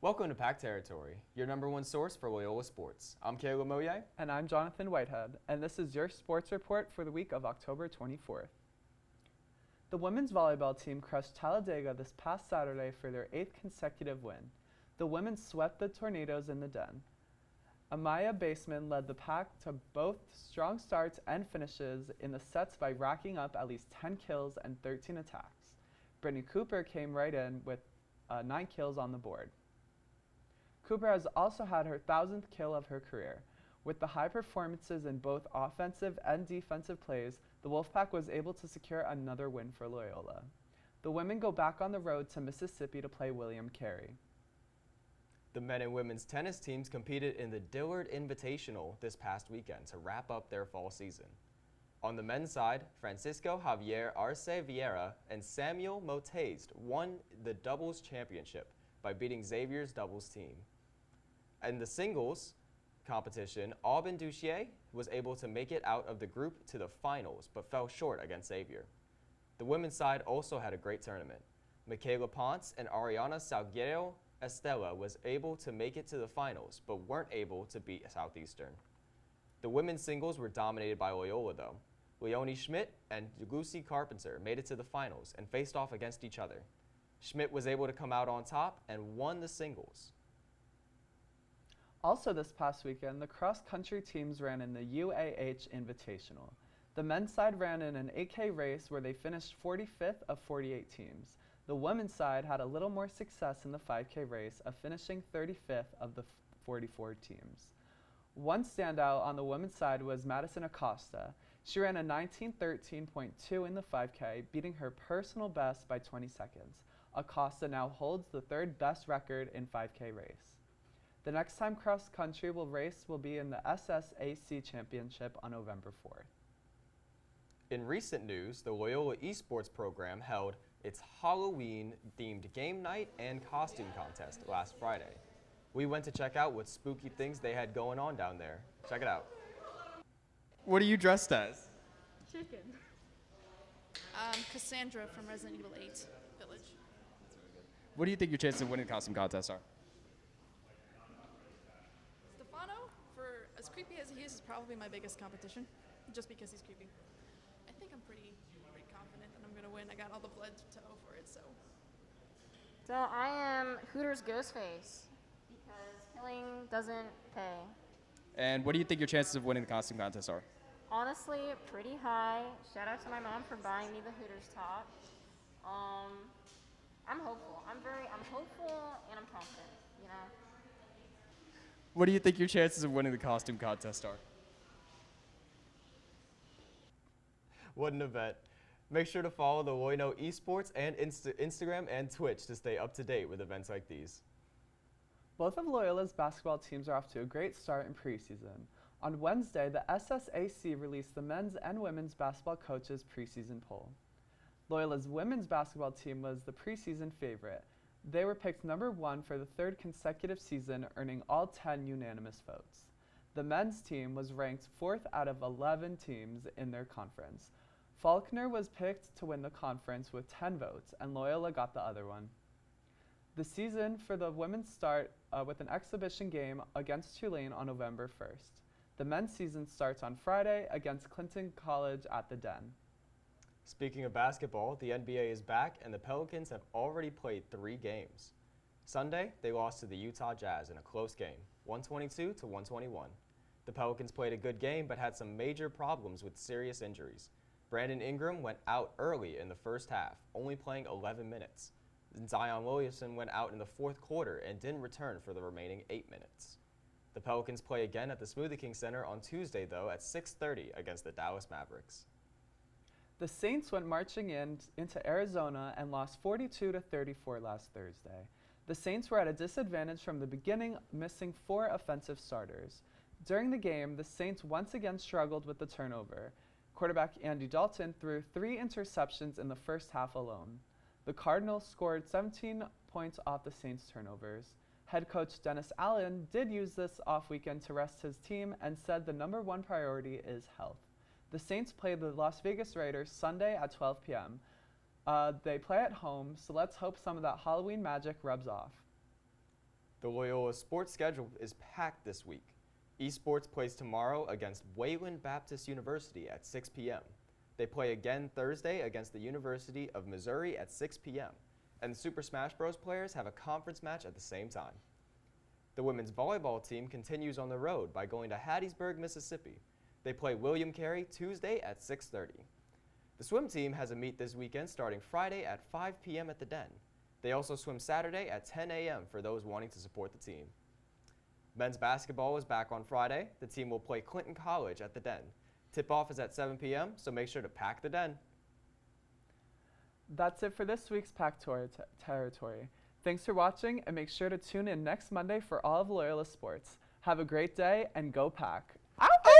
Welcome to Pack Territory, your #1 source for Loyola sports. I'm Caleb Morlier. And I'm Jonathan Whitehead, and this is your sports report for the week of October 24th. The women's volleyball team crushed Talladega this past Saturday for their 8th consecutive win. The women swept the Tornadoes in the Den. Amaya Baseman led the pack to both strong starts and finishes in the sets by racking up at least 10 kills and 13 attacks. Brittany Cooper came right in with 9 kills on the board. Cooper has also had her 1,000th kill of her career. With the high performances in both offensive and defensive plays, the Wolfpack was able to secure another win for Loyola. The women go back on the road to Mississippi to play William Carey. The men and women's tennis teams competed in the Dillard Invitational this past weekend to wrap up their fall season. On the men's side, Francisco Javier Arce Vieira and Samuel Motaste won the doubles championship by beating Xavier's doubles team. In the singles competition, Aubin Duchier was able to make it out of the group to the finals, but fell short against Xavier. The women's side also had a great tournament. Michaela Ponce and Ariana Salguero Estella was able to make it to the finals, but weren't able to beat Southeastern. The women's singles were dominated by Loyola, though. Leonie Schmidt and Lucy Carpenter made it to the finals and faced off against each other. Schmidt was able to come out on top and won the singles. Also this past weekend, the cross-country teams ran in the UAH Invitational. The men's side ran in an 8K race where they finished 45th of 48 teams. The women's side had a little more success in the 5K race of finishing 35th of the 44 teams. One standout on the women's side was Madison Acosta. She ran a 19:13.2 in the 5K, beating her personal best by 20 seconds. Acosta now holds the 3rd best record in 5K race. The next time cross-country will race will be in the SSAC Championship on November 4th. In recent news, the Loyola Esports program held its Halloween-themed game night and costume contest last Friday. We went to check out what spooky things they had going on down there. Check it out. What are you dressed as? Chicken. Cassandra from Resident Evil 8 Village. What do you think your chances of winning the costume contest are? Stefano, for as creepy as he is probably my biggest competition, just because he's creepy. I think I'm pretty confident that I'm gonna win. I got all the blood to owe for it, so. So I am Hooters Ghostface because killing doesn't pay. And what do you think your chances of winning the costume contest are? Honestly, pretty high. Shout out to my mom for buying me the Hooters top. I'm hopeful. I'm hopeful and I'm confident, you know. What do you think your chances of winning the costume contest are? What an event. Make sure to follow the Loyola Esports and Instagram and Twitch to stay up to date with events like these. Both of Loyola's basketball teams are off to a great start in preseason. On Wednesday, the SSAC released the men's and women's basketball coaches preseason poll. Loyola's women's basketball team was the preseason favorite. They were picked #1 for the 3rd consecutive season, earning all 10 unanimous votes. The men's team was ranked 4th out of 11 teams in their conference. Faulkner was picked to win the conference with 10 votes, and Loyola got the other one. The season for the women's start with an exhibition game against Tulane on November 1st. The men's season starts on Friday against Clinton College at the Den. Speaking of basketball, the NBA is back and the Pelicans have already played 3 games. Sunday, they lost to the Utah Jazz in a close game, 122 to 121. The Pelicans played a good game but had some major problems with serious injuries. Brandon Ingram went out early in the first half, only playing 11 minutes. Zion Williamson went out in the 4th quarter and didn't return for the remaining 8 minutes. The Pelicans play again at the Smoothie King Center on Tuesday, though, at 6:30 against the Dallas Mavericks. The Saints went marching into Arizona and lost 42 to 34 last Thursday. The Saints were at a disadvantage from the beginning, missing 4 offensive starters. During the game, the Saints once again struggled with the turnover. Quarterback Andy Dalton threw 3 interceptions in the first half alone. The Cardinals scored 17 points off the Saints' turnovers. Head coach Dennis Allen did use this off weekend to rest his team and said the #1 priority is health. The Saints play the Las Vegas Raiders Sunday at 12 p.m. They play at home, so let's hope some of that Halloween magic rubs off. The Loyola sports schedule is packed this week. Esports plays tomorrow against Wayland Baptist University at 6 p.m. They play again Thursday against the University of Missouri at 6 p.m. And the Super Smash Bros. Players have a conference match at the same time. The women's volleyball team continues on the road by going to Hattiesburg, Mississippi. They play William Carey Tuesday at 6:30. The swim team has a meet this weekend starting Friday at 5 p.m. at the Den. They also swim Saturday at 10 a.m. for those wanting to support the team. Men's basketball is back on Friday. The team will play Clinton College at the Den. Tip-off is at 7 p.m., so make sure to pack the Den. That's it for this week's Pack Territory. Thanks for watching, and make sure to tune in next Monday for all of Loyola sports. Have a great day, and go Pack! Ow!